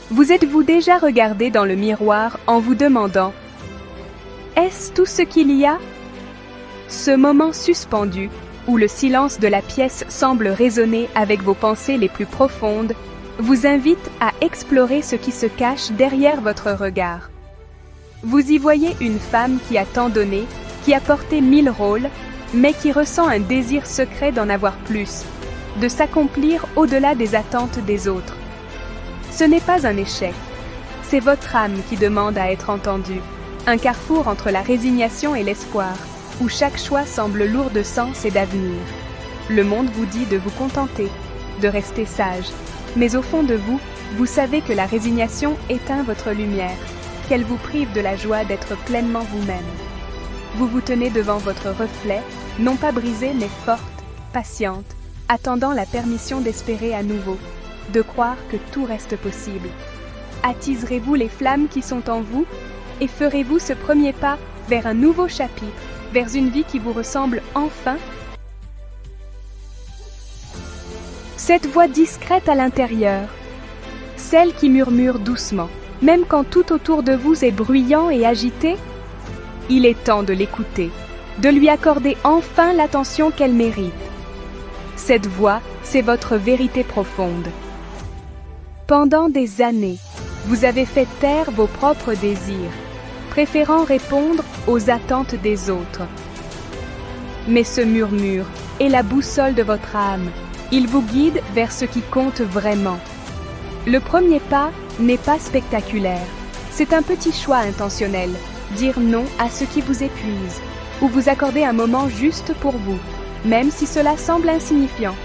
Vous êtes-vous déjà regardé dans le miroir en vous demandant « Est-ce tout ce qu'il y a ?» Ce moment suspendu, où le silence de la pièce semble résonner avec vos pensées les plus profondes, vous invite à explorer ce qui se cache derrière votre regard. Vous y voyez une femme qui a tant donné, qui a porté 1000 rôles, mais qui ressent un désir secret d'en avoir plus, de s'accomplir au-delà des attentes des autres. Ce n'est pas un échec, c'est votre âme qui demande à être entendue, un carrefour entre la résignation et l'espoir, où chaque choix semble lourd de sens et d'avenir. Le monde vous dit de vous contenter, de rester sage, mais au fond de vous, vous savez que la résignation éteint votre lumière, qu'elle vous prive de la joie d'être pleinement vous-même. Vous vous tenez devant votre reflet, non pas brisée mais forte, patiente, attendant la permission d'espérer à nouveau, de croire que tout reste possible. Attiserez-vous les flammes qui sont en vous et ferez-vous ce premier pas vers un nouveau chapitre, vers une vie qui vous ressemble enfin? Cette voix discrète à l'intérieur, celle qui murmure doucement, même quand tout autour de vous est bruyant et agité, il est temps de l'écouter, de lui accorder enfin l'attention qu'elle mérite. Cette voix, c'est votre vérité profonde. Pendant des années, vous avez fait taire vos propres désirs, préférant répondre aux attentes des autres. Mais ce murmure est la boussole de votre âme. Il vous guide vers ce qui compte vraiment. Le premier pas n'est pas spectaculaire. C'est un petit choix intentionnel, dire non à ce qui vous épuise, ou vous accorder un moment juste pour vous, même si cela semble insignifiant.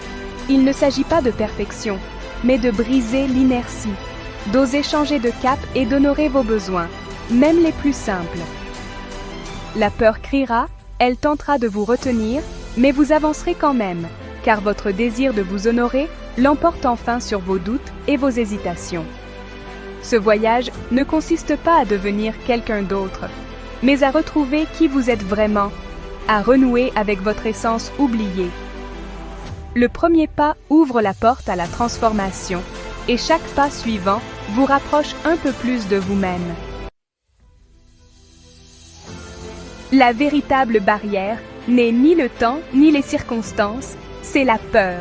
Il ne s'agit pas de perfection, mais de briser l'inertie, d'oser changer de cap et d'honorer vos besoins, même les plus simples. La peur criera, elle tentera de vous retenir, mais vous avancerez quand même, car votre désir de vous honorer l'emporte enfin sur vos doutes et vos hésitations. Ce voyage ne consiste pas à devenir quelqu'un d'autre, mais à retrouver qui vous êtes vraiment, à renouer avec votre essence oubliée. Le premier pas ouvre la porte à la transformation, et chaque pas suivant vous rapproche un peu plus de vous-même. La véritable barrière n'est ni le temps ni les circonstances, c'est la peur.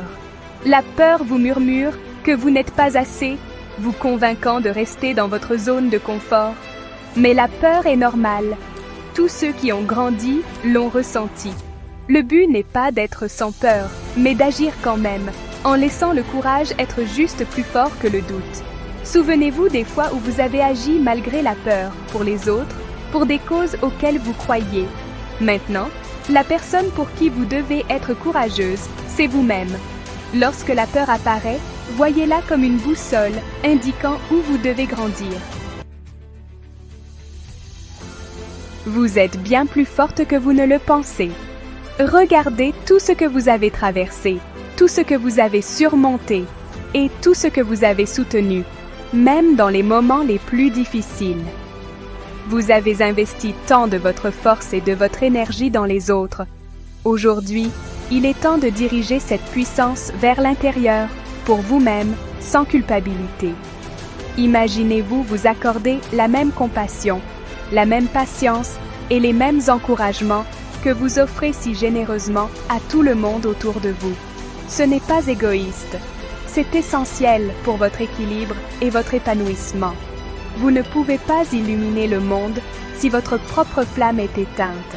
La peur vous murmure que vous n'êtes pas assez, vous convainquant de rester dans votre zone de confort. Mais la peur est normale. Tous ceux qui ont grandi l'ont ressenti. Le but n'est pas d'être sans peur, mais d'agir quand même, en laissant le courage être juste plus fort que le doute. Souvenez-vous des fois où vous avez agi malgré la peur, pour les autres, pour des causes auxquelles vous croyez. Maintenant, la personne pour qui vous devez être courageuse, c'est vous-même. Lorsque la peur apparaît, voyez-la comme une boussole indiquant où vous devez grandir. Vous êtes bien plus forte que vous ne le pensez. Regardez tout ce que vous avez traversé, tout ce que vous avez surmonté et tout ce que vous avez soutenu, même dans les moments les plus difficiles. Vous avez investi tant de votre force et de votre énergie dans les autres. Aujourd'hui, il est temps de diriger cette puissance vers l'intérieur, pour vous-même, sans culpabilité. Imaginez-vous vous accorder la même compassion, la même patience et les mêmes encouragements que vous offrez si généreusement à tout le monde autour de vous. Ce n'est pas égoïste, c'est essentiel pour votre équilibre et votre épanouissement. Vous ne pouvez pas illuminer le monde si votre propre flamme est éteinte.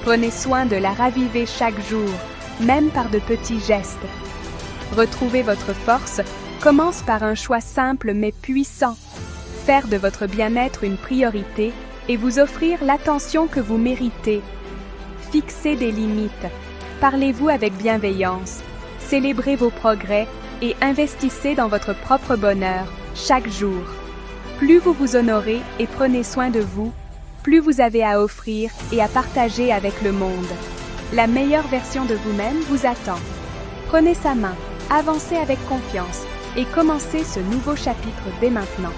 Prenez soin de la raviver chaque jour, même par de petits gestes. Retrouver votre force commence par un choix simple mais puissant. Faire de votre bien-être une priorité et vous offrir l'attention que vous méritez. Fixez des limites. Parlez-vous avec bienveillance. Célébrez vos progrès et investissez dans votre propre bonheur chaque jour. Plus vous vous honorez et prenez soin de vous, plus vous avez à offrir et à partager avec le monde. La meilleure version de vous-même vous attend. Prenez sa main, avancez avec confiance et commencez ce nouveau chapitre dès maintenant.